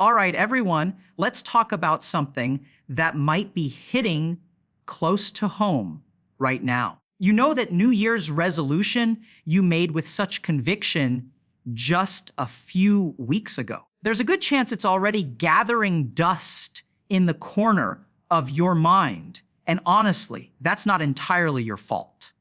All right, everyone, let's talk about something that might be hitting close to home right now. You know that New Year's resolution you made with such conviction just a few weeks ago. There's a good chance it's already gathering dust in the corner of your mind. And honestly, that's not entirely your fault.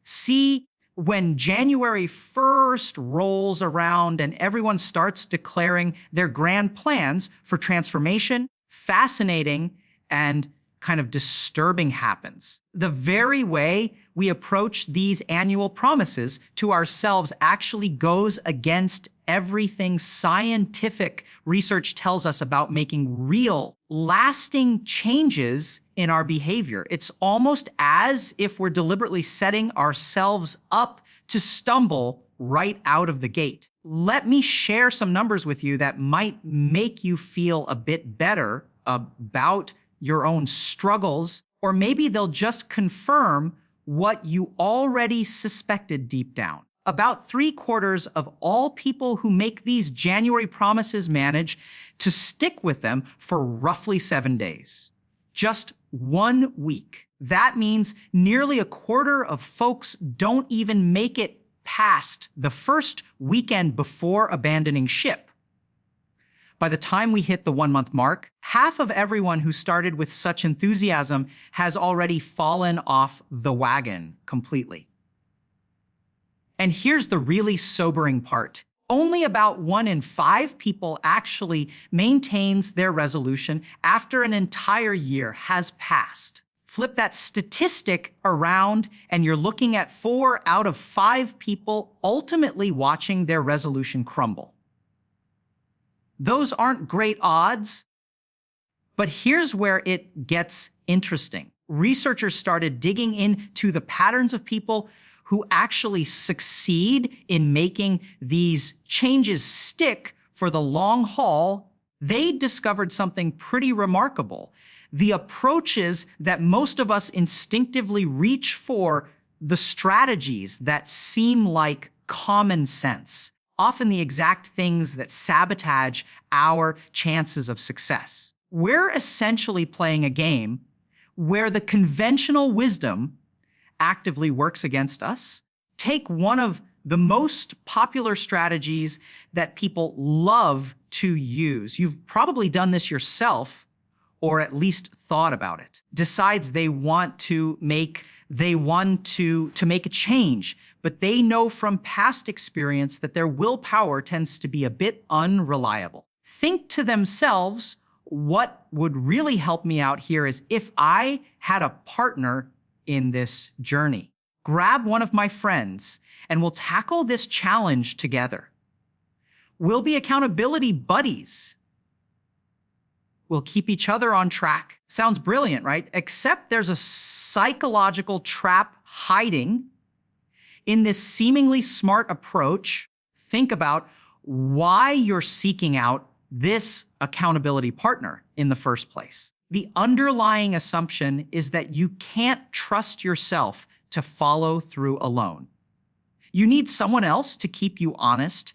See, when January 1st rolls around and everyone starts declaring their grand plans for transformation, fascinating and kind of disturbing happens. The very way we approach these annual promises to ourselves actually goes against everything scientific research tells us about making real, lasting changes in our behavior. It's almost as if we're deliberately setting ourselves up to stumble right out of the gate. Let me share some numbers with you that might make you feel a bit better about your own struggles, or maybe they'll just confirm what you already suspected deep down. About 3/4 of all people who make these January promises manage to stick with them for roughly 7 days. Just 1 week. That means nearly 1/4 of folks don't even make it past the first weekend before abandoning ship. By the time we hit the 1-month mark, half of everyone who started with such enthusiasm has already fallen off the wagon completely. And here's the really sobering part. Only about 1 in 5 people actually maintains their resolution after an entire year has passed. Flip that statistic around and you're looking at 4 out of 5 people ultimately watching their resolution crumble. Those aren't great odds, but here's where it gets interesting. Researchers started digging into the patterns of people who actually succeed in making these changes stick for the long haul. They discovered something pretty remarkable. The approaches that most of us instinctively reach for, the strategies that seem like common sense, often the exact things that sabotage our chances of success. We're essentially playing a game where the conventional wisdom actively works against us. Take one of the most popular strategies that people love to use. You've probably done this yourself, or at least thought about it. Decides they want to make a change, but they know from past experience that their willpower tends to be a bit unreliable. Think to themselves, what would really help me out here is if I had a partner in this journey. Grab one of my friends and we'll tackle this challenge together. We'll be accountability buddies. We'll keep each other on track. Sounds brilliant, right? Except there's a psychological trap hiding in this seemingly smart approach. Think about why you're seeking out this accountability partner in the first place. The underlying assumption is that you can't trust yourself to follow through alone. You need someone else to keep you honest,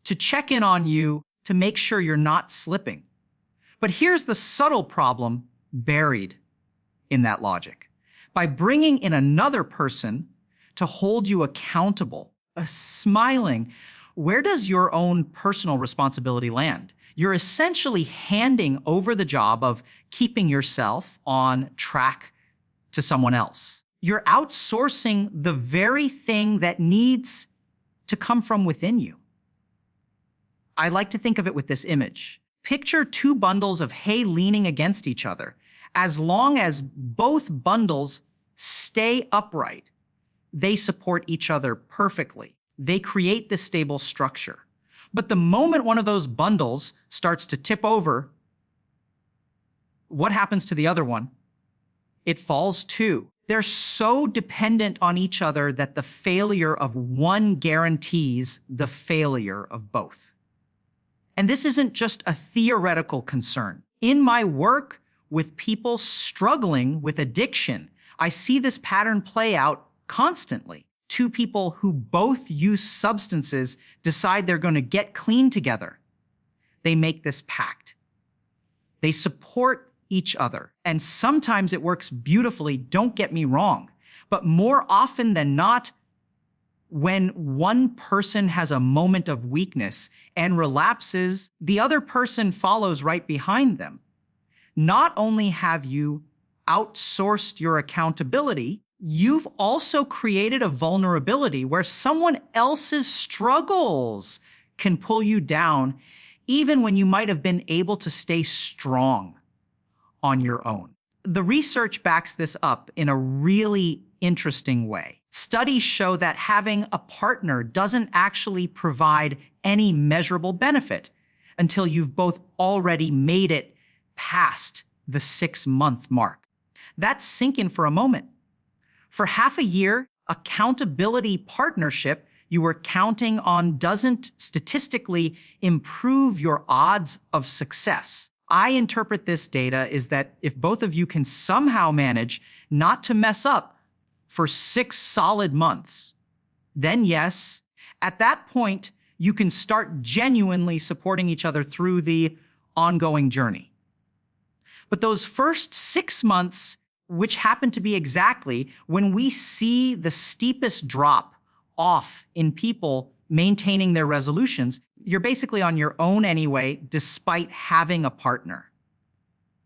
to check in on you, to make sure you're not slipping. But here's the subtle problem buried in that logic. By bringing in another person to hold you accountable, smiling, where does your own personal responsibility land? You're essentially handing over the job of keeping yourself on track to someone else. You're outsourcing the very thing that needs to come from within you. I like to think of it with this image. Picture 2 bundles of hay leaning against each other. As long as both bundles stay upright, they support each other perfectly. They create this stable structure. But the moment one of those bundles starts to tip over, what happens to the other one? It falls too. They're so dependent on each other that the failure of one guarantees the failure of both. And this isn't just a theoretical concern. In my work with people struggling with addiction, I see this pattern play out constantly. 2 people who both use substances decide they're going to get clean together. they make this pact. They support each other. And sometimes it works beautifully, don't get me wrong. But more often than not, when one person has a moment of weakness and relapses, the other person follows right behind them. Not only have you outsourced your accountability, you've also created a vulnerability where someone else's struggles can pull you down, even when you might have been able to stay strong on your own. The research backs this up in a really interesting way. Studies show that having a partner doesn't actually provide any measurable benefit until you've both already made it past the 6-month mark. That's sink in for a moment. For half a year, accountability partnership you were counting on doesn't statistically improve your odds of success. I interpret this data is that if both of you can somehow manage not to mess up for 6 solid months, then yes, at that point, you can start genuinely supporting each other through the ongoing journey. But those first 6 months, which happen to be exactly when we see the steepest drop off in people maintaining their resolutions, you're basically on your own anyway, despite having a partner.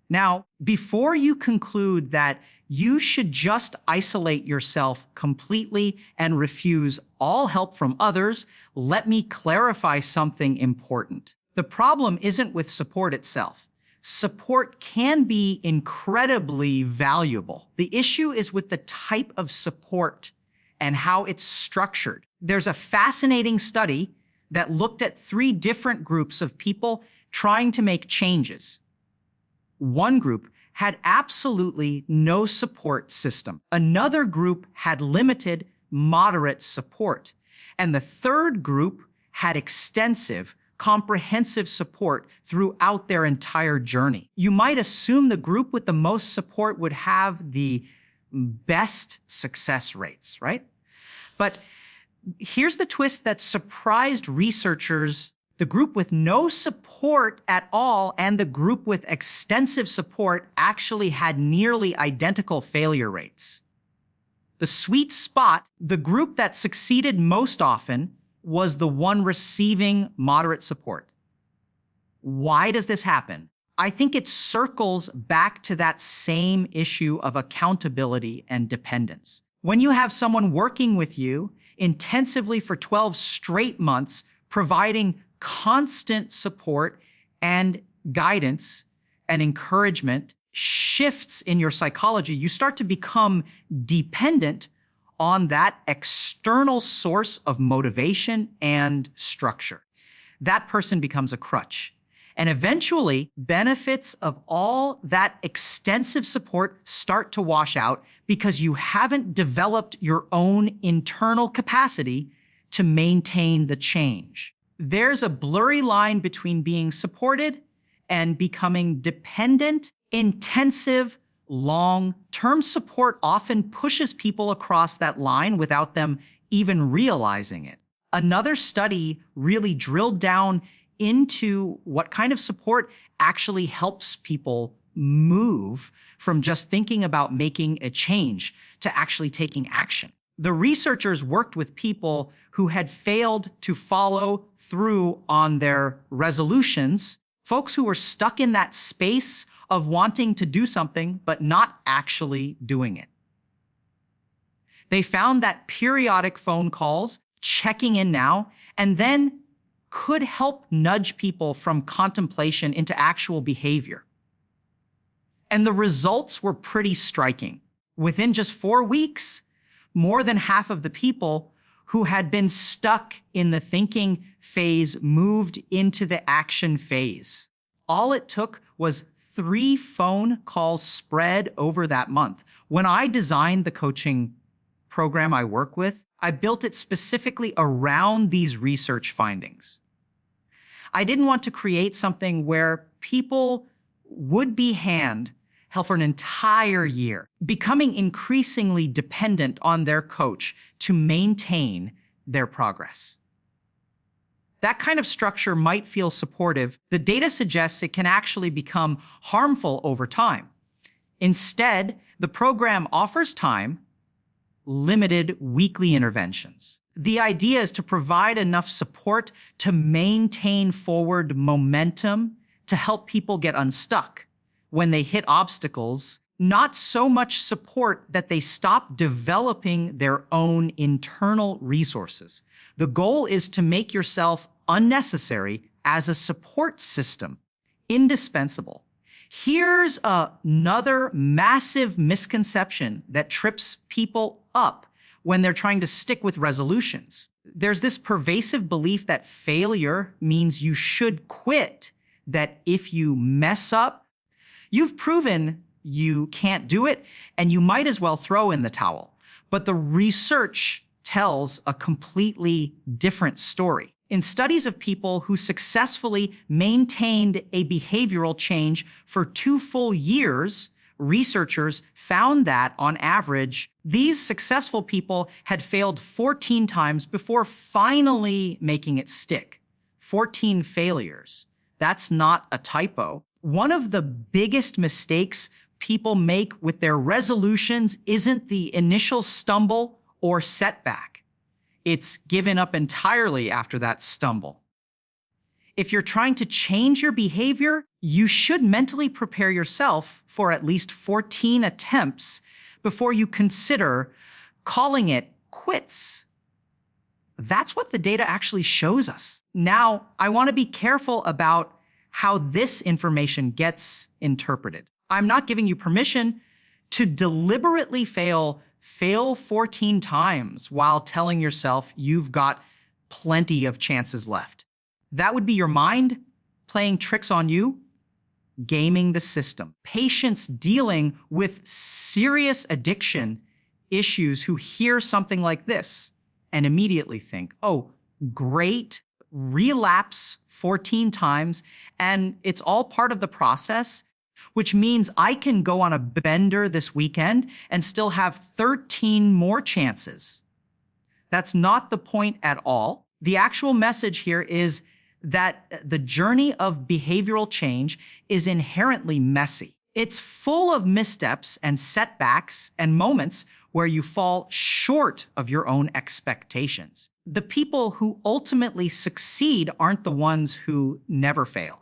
Now, before you conclude that you should just isolate yourself completely and refuse all help from others, let me clarify something important. The problem isn't with support itself. Support can be incredibly valuable. The issue is with the type of support and how it's structured. There's a fascinating study that looked at 3 different groups of people trying to make changes. One group had absolutely no support system. Another group had limited, moderate support. And the third group had extensive, comprehensive support throughout their entire journey. You might assume the group with the most support would have the best success rates, right? But here's the twist that surprised researchers. The group with no support at all and the group with extensive support actually had nearly identical failure rates. The sweet spot, the group that succeeded most often, was the one receiving moderate support. Why does this happen? I think it circles back to that same issue of accountability and dependence. When you have someone working with you intensively for 12 straight months, providing constant support and guidance and encouragement, shifts in your psychology, you start to become dependent on that external source of motivation and structure. That person becomes a crutch. And eventually, benefits of all that extensive support start to wash out because you haven't developed your own internal capacity to maintain the change. There's a blurry line between being supported and becoming dependent. Intensive, long-term support often pushes people across that line without them even realizing it. Another study really drilled down into what kind of support actually helps people move from just thinking about making a change to actually taking action. The researchers worked with people who had failed to follow through on their resolutions, folks who were stuck in that space of wanting to do something but not actually doing it. They found that periodic phone calls, checking in now, and then could help nudge people from contemplation into actual behavior. And the results were pretty striking. Within just 4 weeks, more than half of the people who had been stuck in the thinking phase moved into the action phase. All it took was 3 phone calls spread over that month. When I designed the coaching program I work with, I built it specifically around these research findings. I didn't want to create something where people would be held for an entire year, becoming increasingly dependent on their coach to maintain their progress. That kind of structure might feel supportive. The data suggests it can actually become harmful over time. Instead, the program offers time, limited weekly interventions. The idea is to provide enough support to maintain forward momentum, to help people get unstuck when they hit obstacles, not so much support that they stop developing their own internal resources. The goal is to make yourself unnecessary as a support system, indispensable. Here's another massive misconception that trips people up when they're trying to stick with resolutions. There's this pervasive belief that failure means you should quit, that if you mess up, you've proven you can't do it, and you might as well throw in the towel. But the research tells a completely different story. In studies of people who successfully maintained a behavioral change for 2 full years, researchers found that, on average, these successful people had failed 14 times before finally making it stick. 14 failures. That's not a typo. One of the biggest mistakes people make with their resolutions isn't the initial stumble or setback. It's given up entirely after that stumble. If you're trying to change your behavior, you should mentally prepare yourself for at least 14 attempts before you consider calling it quits. That's what the data actually shows us. Now, I want to be careful about how this information gets interpreted. I'm not giving you permission to deliberately fail 14 times while telling yourself you've got plenty of chances left. That would be your mind playing tricks on you, gaming the system. Patients dealing with serious addiction issues who hear something like this and immediately think, oh, great, relapse 14 times, and it's all part of the process, which means I can go on a bender this weekend and still have 13 more chances. That's not the point at all. The actual message here is that the journey of behavioral change is inherently messy. It's full of missteps and setbacks and moments where you fall short of your own expectations. The people who ultimately succeed aren't the ones who never fail.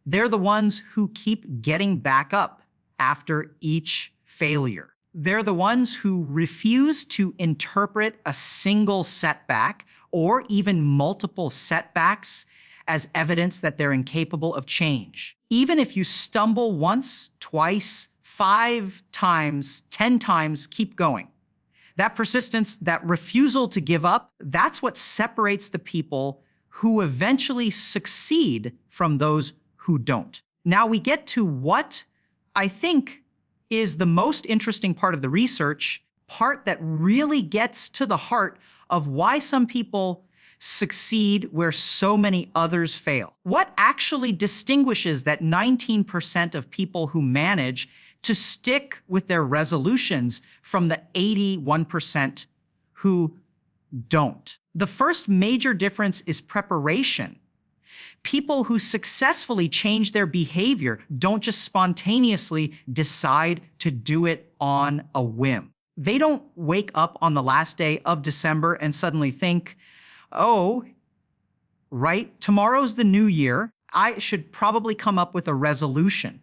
They're the ones who keep getting back up after each failure. They're the ones who refuse to interpret a single setback or even multiple setbacks as evidence that they're incapable of change. Even if you stumble once, twice, 5 times, 10 times, keep going. That persistence, that refusal to give up, that's what separates the people who eventually succeed from those who don't. Now we get to what I think is the most interesting part of the research, part that really gets to the heart of why some people succeed where so many others fail. What actually distinguishes that 19% of people who manage to stick with their resolutions from the 81% who don't? The first major difference is preparation. People who successfully change their behavior don't just spontaneously decide to do it on a whim. They don't wake up on the last day of December and suddenly think, oh, right, tomorrow's the new year. I should probably come up with a resolution.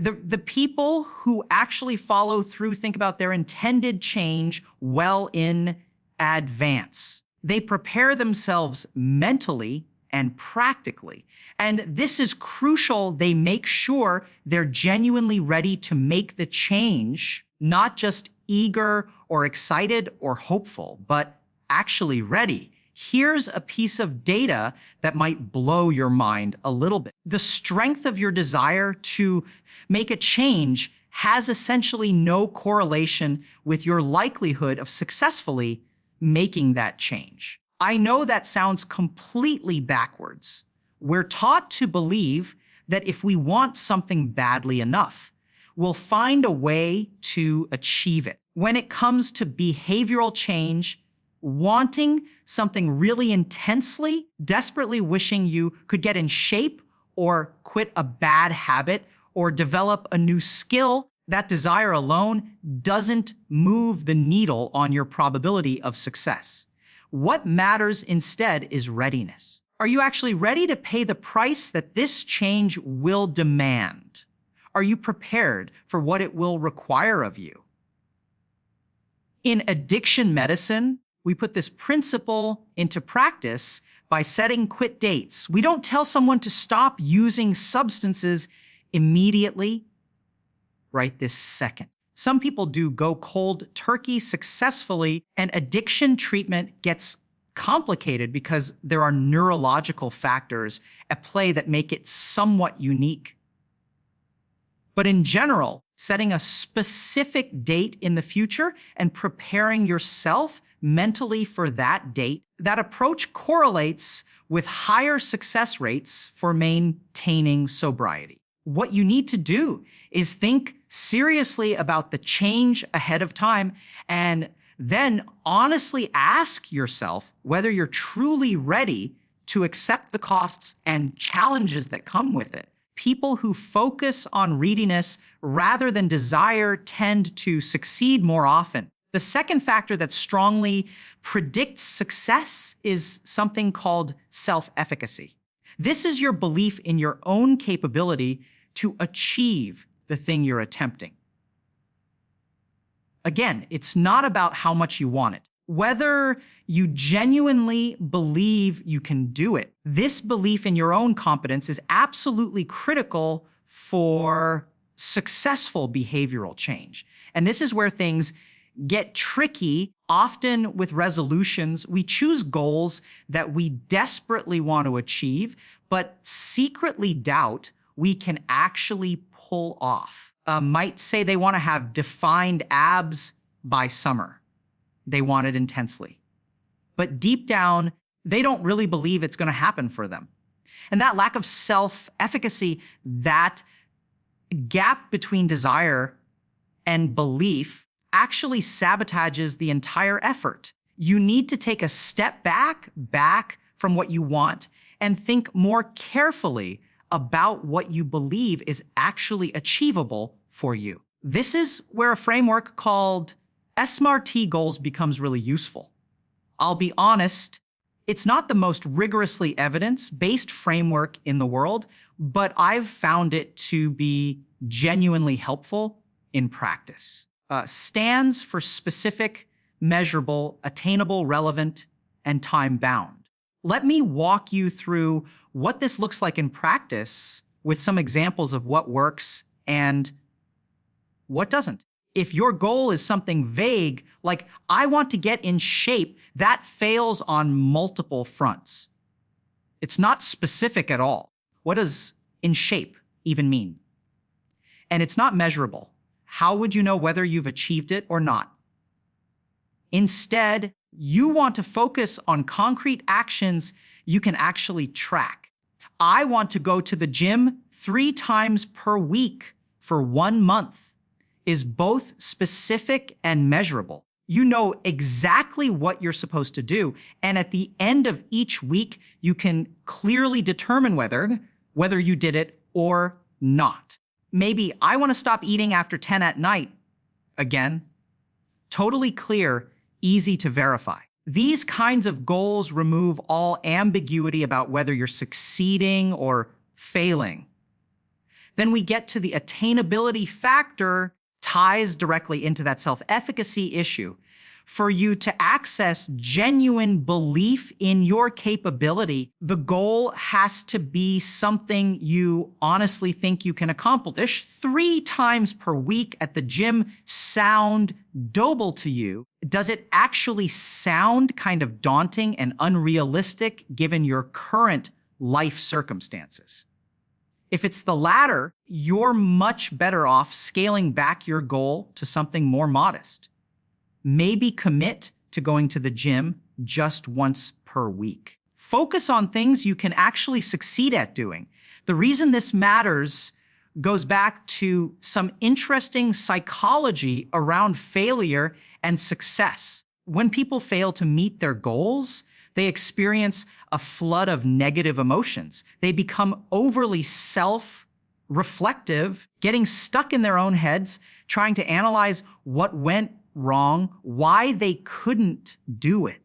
The people who actually follow through think about their intended change well in advance. They prepare themselves mentally and practically. And this is crucial. They make sure they're genuinely ready to make the change, not just eager or excited or hopeful, but actually ready. Here's a piece of data that might blow your mind a little bit. The strength of your desire to make a change has essentially no correlation with your likelihood of successfully making that change. I know that sounds completely backwards. We're taught to believe that if we want something badly enough, we'll find a way to achieve it. When it comes to behavioral change, wanting something really intensely, desperately wishing you could get in shape or quit a bad habit or develop a new skill, that desire alone doesn't move the needle on your probability of success. What matters instead is readiness. Are you actually ready to pay the price that this change will demand? Are you prepared for what it will require of you? In addiction medicine, we put this principle into practice by setting quit dates. We don't tell someone to stop using substances immediately, right this second. Some people do go cold turkey successfully, and addiction treatment gets complicated because there are neurological factors at play that make it somewhat unique. But in general, setting a specific date in the future and preparing yourself mentally for that date, that approach correlates with higher success rates for maintaining sobriety. What you need to do is think seriously about the change ahead of time and then honestly ask yourself whether you're truly ready to accept the costs and challenges that come with it. People who focus on readiness rather than desire tend to succeed more often. The second factor that strongly predicts success is something called self-efficacy. This is your belief in your own capability to achieve the thing you're attempting. Again, it's not about how much you want it. Whether you genuinely believe you can do it. This belief in your own competence is absolutely critical for successful behavioral change. And this is where things get tricky. Often with resolutions, we choose goals that we desperately want to achieve, but secretly doubt we can actually pull off. Might say they want to have defined abs by summer. They want it intensely. But deep down, they don't really believe it's going to happen for them. And that lack of self-efficacy, that gap between desire and belief actually sabotages the entire effort. You need to take a step back from what you want and think more carefully about what you believe is actually achievable for you. This is where a framework called SMART goals becomes really useful. I'll be honest, it's not the most rigorously evidence-based framework in the world, but I've found it to be genuinely helpful in practice. Stands for specific, measurable, attainable, relevant, and time-bound. Let me walk you through what this looks like in practice with some examples of what works and what doesn't. If your goal is something vague, like I want to get in shape, that fails on multiple fronts. It's not specific at all. What does in shape even mean? And it's not measurable. How would you know whether you've achieved it or not? Instead, you want to focus on concrete actions you can actually track. I want to go to the gym 3 times per week for 1 month is both specific and measurable. You know exactly what you're supposed to do, and at the end of each week, you can clearly determine whether you did it or not. Maybe I want to stop eating after 10 at night. Again, totally clear, easy to verify. These kinds of goals remove all ambiguity about whether you're succeeding or failing. Then we get to the attainability factor, ties directly into that self-efficacy issue. For you to access genuine belief in your capability, the goal has to be something you honestly think you can accomplish. 3 times per week at the gym sound doable to you. Does it actually sound kind of daunting and unrealistic given your current life circumstances? If it's the latter, you're much better off scaling back your goal to something more modest. Maybe commit to going to the gym just once per week. Focus on things you can actually succeed at doing. The reason this matters goes back to some interesting psychology around failure and success. When people fail to meet their goals, they experience a flood of negative emotions. They become overly self-reflective, getting stuck in their own heads, trying to analyze what went wrong, why they couldn't do it.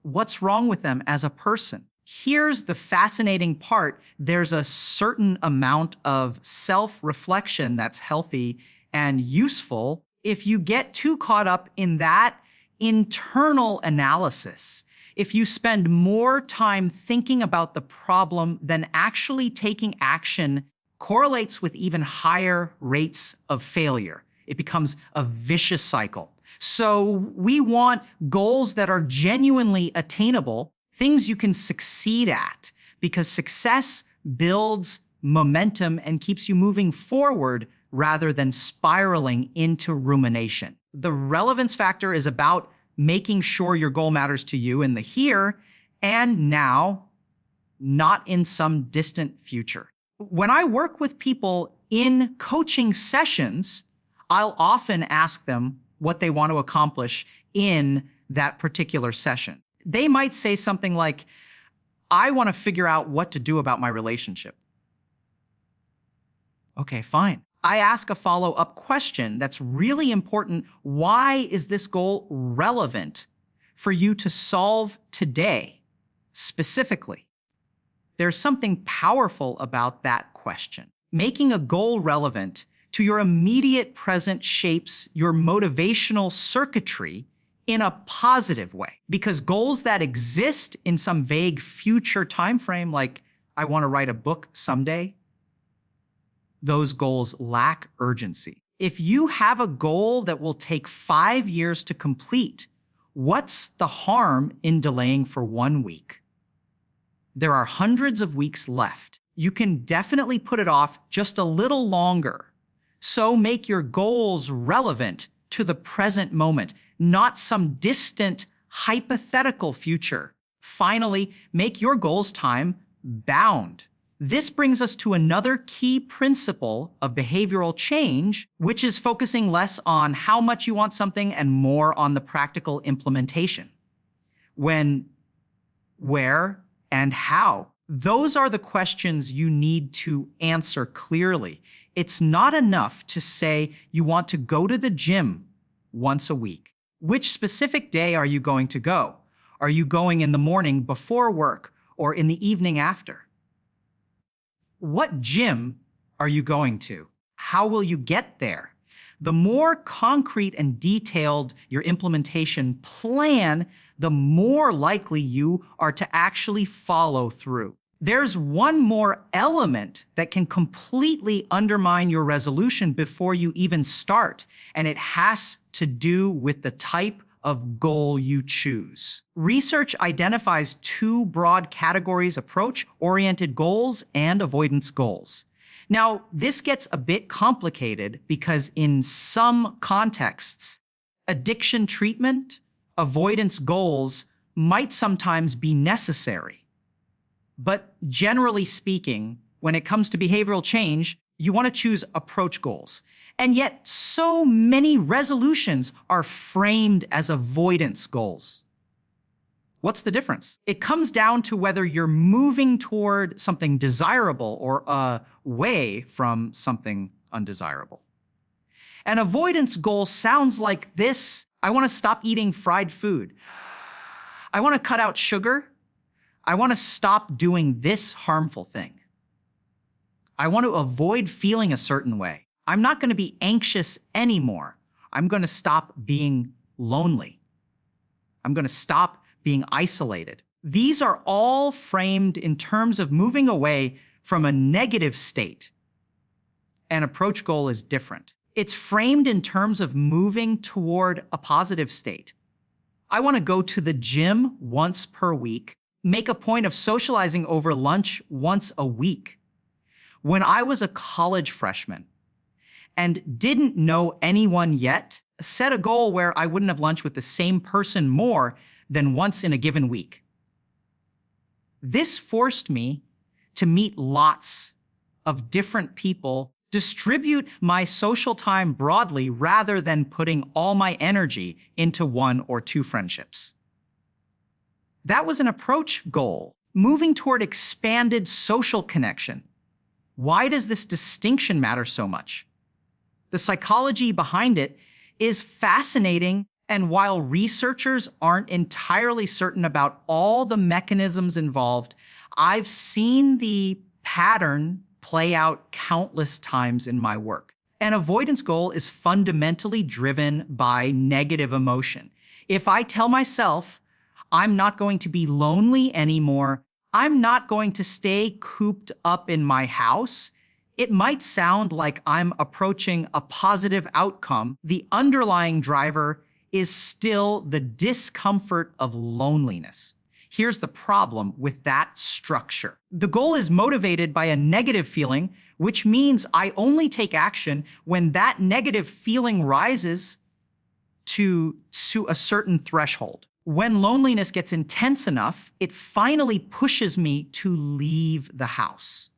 What's wrong with them as a person? Here's the fascinating part. There's a certain amount of self-reflection that's healthy and useful. If you get too caught up in that internal analysis, if you spend more time thinking about the problem than actually taking action, correlates with even higher rates of failure. It becomes a vicious cycle. So we want goals that are genuinely attainable, things you can succeed at, because success builds momentum and keeps you moving forward rather than spiraling into rumination. The relevance factor is about making sure your goal matters to you in the here and now, not in some distant future. When I work with people in coaching sessions, I'll often ask them what they want to accomplish in that particular session. They might say something like, I want to figure out what to do about my relationship. Okay, fine. I ask a follow-up question that's really important. Why is this goal relevant for you to solve today, specifically? There's something powerful about that question. Making a goal relevant to your immediate present shapes your motivational circuitry in a positive way. Because goals that exist in some vague future time frame, like I want to write a book someday, those goals lack urgency. If you have a goal that will take 5 years to complete, what's the harm in delaying for 1 week? There are hundreds of weeks left. You can definitely put it off just a little longer. So make your goals relevant to the present moment, not some distant hypothetical future. Finally, make your goals time-bound. This brings us to another key principle of behavioral change, which is focusing less on how much you want something and more on the practical implementation. When, where, and how. Those are the questions you need to answer clearly. It's not enough to say you want to go to the gym once a week. Which specific day are you going to go? Are you going in the morning before work or in the evening after? What gym are you going to? How will you get there? The more concrete and detailed your implementation plan, the more likely you are to actually follow through. There's one more element that can completely undermine your resolution before you even start, and it has to do with the type of goal you choose. Research identifies 2 broad categories: approach-oriented goals and avoidance goals. Now, this gets a bit complicated because in some contexts, addiction treatment, avoidance goals might sometimes be necessary. But generally speaking, when it comes to behavioral change, you want to choose approach goals. And yet, so many resolutions are framed as avoidance goals. What's the difference? It comes down to whether you're moving toward something desirable or away from something undesirable. An avoidance goal sounds like this: I want to stop eating fried food. I want to cut out sugar. I want to stop doing this harmful thing. I want to avoid feeling a certain way. I'm not going to be anxious anymore. I'm going to stop being lonely. I'm going to stop being isolated. These are all framed in terms of moving away from a negative state. An approach goal is different. It's framed in terms of moving toward a positive state. I want to go to the gym once per week, make a point of socializing over lunch once a week. When I was a college freshman and didn't know anyone yet, set a goal where I wouldn't have lunch with the same person more than once in a given week. This forced me to meet lots of different people Distribute my social time broadly rather than putting all my energy into 1 or 2 friendships. That was an approach goal, moving toward expanded social connection. Why does this distinction matter so much? The psychology behind it is fascinating, and while researchers aren't entirely certain about all the mechanisms involved, I've seen the pattern play out countless times in my work. An avoidance goal is fundamentally driven by negative emotion. If I tell myself, I'm not going to be lonely anymore, I'm not going to stay cooped up in my house, it might sound like I'm approaching a positive outcome. The underlying driver is still the discomfort of loneliness. Here's the problem with that structure. The goal is motivated by a negative feeling, which means I only take action when that negative feeling rises to a certain threshold. When loneliness gets intense enough, it finally pushes me to leave the house.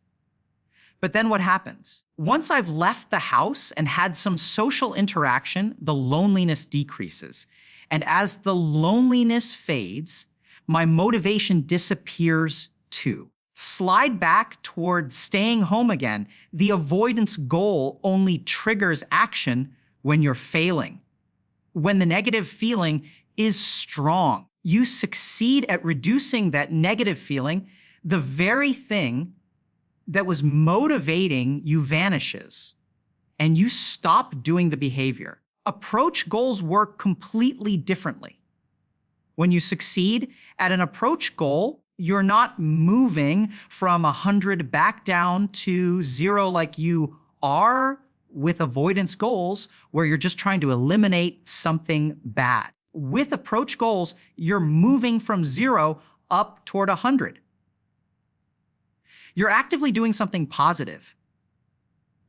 But then what happens? Once I've left the house and had some social interaction, the loneliness decreases. And as the loneliness fades, my motivation disappears too. Slide back toward staying home again. The avoidance goal only triggers action when you're failing. When the negative feeling is strong, you succeed at reducing that negative feeling, the very thing that was motivating you vanishes, and you stop doing the behavior. Approach goals work completely differently. When you succeed at an approach goal, you're not moving from 100 back down to 0 like you are with avoidance goals, where you're just trying to eliminate something bad. With approach goals, you're moving from 0 up toward 100. You're actively doing something positive.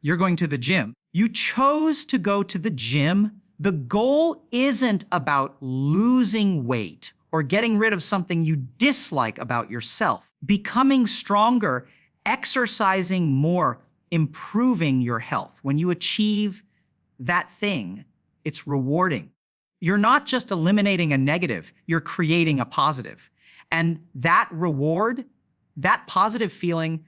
You're going to the gym. You chose to go to the gym. The goal isn't about losing weight or getting rid of something you dislike about yourself. Becoming stronger, exercising more, improving your health. When you achieve that thing, it's rewarding. You're not just eliminating a negative, you're creating a positive. And that reward, that positive feeling,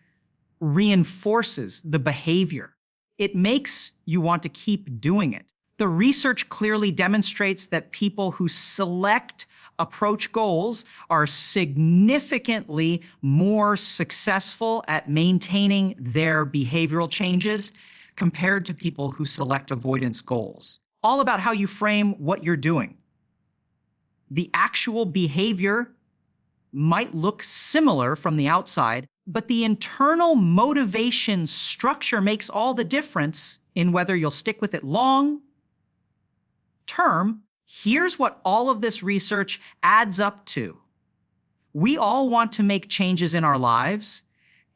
reinforces the behavior. It makes you want to keep doing it. The research clearly demonstrates that people who select approach goals are significantly more successful at maintaining their behavioral changes compared to people who select avoidance goals. All about how you frame what you're doing. The actual behavior might look similar from the outside, but the internal motivation structure makes all the difference in whether you'll stick with it long term. Here's what all of this research adds up to. We all want to make changes in our lives,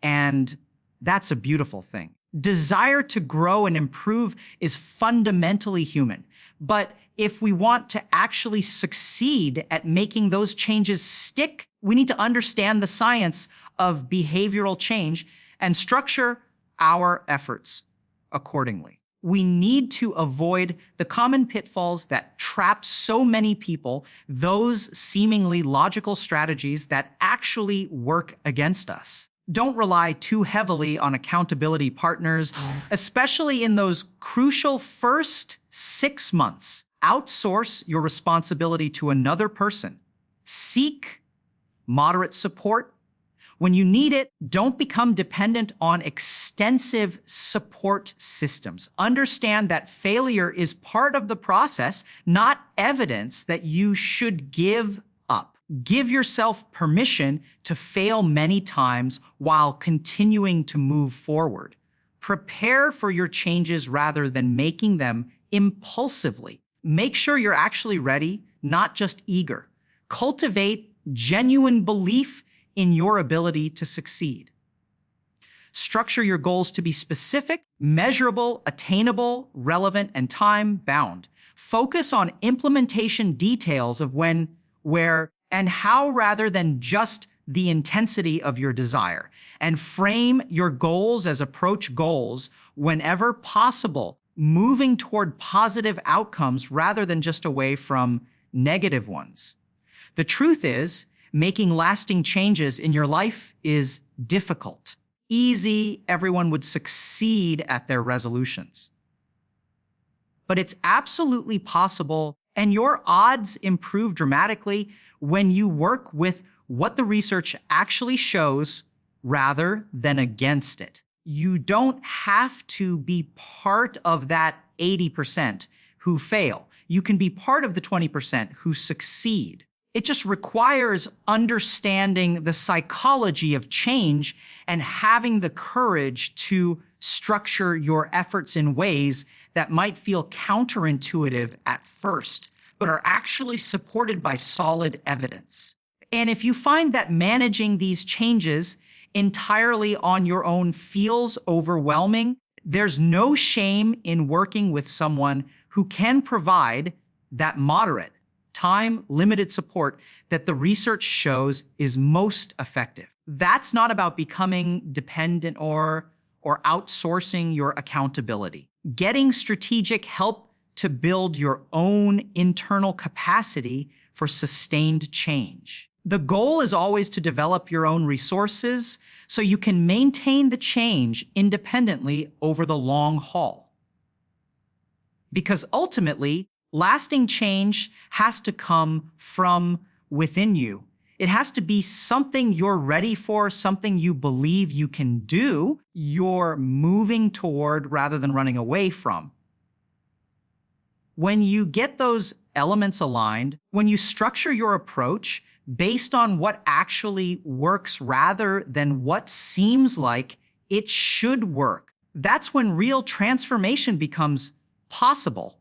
and that's a beautiful thing. Desire to grow and improve is fundamentally human. But if we want to actually succeed at making those changes stick, we need to understand the science of behavioral change and structure our efforts accordingly. We need to avoid the common pitfalls that trap so many people, those seemingly logical strategies that actually work against us. Don't rely too heavily on accountability partners, especially in those crucial first 6 months. Outsource your responsibility to another person. Seek moderate support. When you need it, don't become dependent on extensive support systems. Understand that failure is part of the process, not evidence that you should give up. Give yourself permission to fail many times while continuing to move forward. Prepare for your changes rather than making them impulsively. Make sure you're actually ready, not just eager. Cultivate genuine belief in your ability to succeed. Structure your goals to be specific, measurable, attainable, relevant, and time-bound. Focus on implementation details of when, where, and how rather than just the intensity of your desire and frame your goals as approach goals whenever possible, moving toward positive outcomes rather than just away from negative ones. The truth is, making lasting changes in your life is difficult. Easy, everyone would succeed at their resolutions. But it's absolutely possible, and your odds improve dramatically when you work with what the research actually shows rather than against it. You don't have to be part of that 80% who fail. You can be part of the 20% who succeed. It just requires understanding the psychology of change and having the courage to structure your efforts in ways that might feel counterintuitive at first, but are actually supported by solid evidence. And if you find that managing these changes entirely on your own feels overwhelming, there's no shame in working with someone who can provide that moderate, time-limited support that the research shows is most effective. That's not about becoming dependent or outsourcing your accountability. Getting strategic help to build your own internal capacity for sustained change. The goal is always to develop your own resources so you can maintain the change independently over the long haul. Because ultimately, lasting change has to come from within you. It has to be something you're ready for, something you believe you can do, you're moving toward rather than running away from. When you get those elements aligned, when you structure your approach based on what actually works rather than what seems like it should work, that's when real transformation becomes possible.